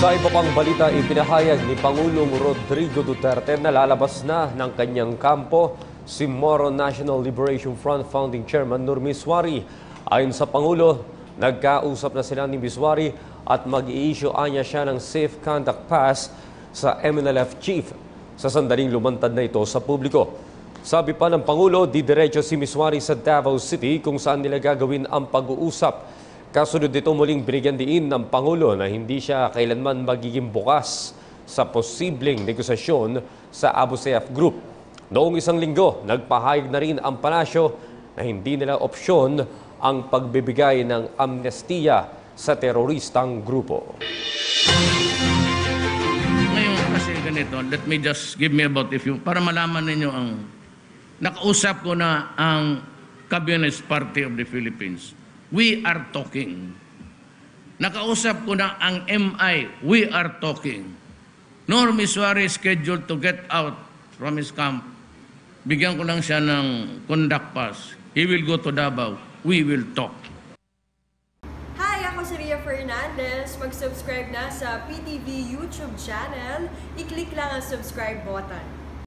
Sa iba pang balita, ipinahayag ni Pangulong Rodrigo Duterte na lalabas na ng kanyang kampo si Moro National Liberation Front Founding Chairman Nur Miswari. Ayon sa Pangulo, nagkausap na sila ni Miswari at mag-i-issue anya siya ng Safe Conduct Pass sa MNLF Chief sa sandaling lumantad na ito sa publiko. Sabi pa ng Pangulo, didiretso si Miswari sa Davao City kung saan nila gagawin ang pag-uusap. Kasunod dito muling binigyan diin ng Pangulo na hindi siya kailanman magiging bukas sa posibleng negosasyon sa Abu Sayyaf Group. Noong isang linggo, nagpahayag na rin ang palasyo na hindi nila opsyon ang pagbibigay ng amnestiya sa teroristang grupo. Ngayon kasi ganito, let me just give me about para malaman ninyo ang nakausap ko na ang Communist Party of the Philippines. We are talking. Nakausap ko na ang MI. We are talking. Nur Miswari is scheduled to get out from his camp. Bigyan ko lang siya ng conduct pass. He will go to Davao. We will talk. Hi, ako si Ria Fernandez. Mag-subscribe na sa PTV YouTube channel. I-click lang ang subscribe button.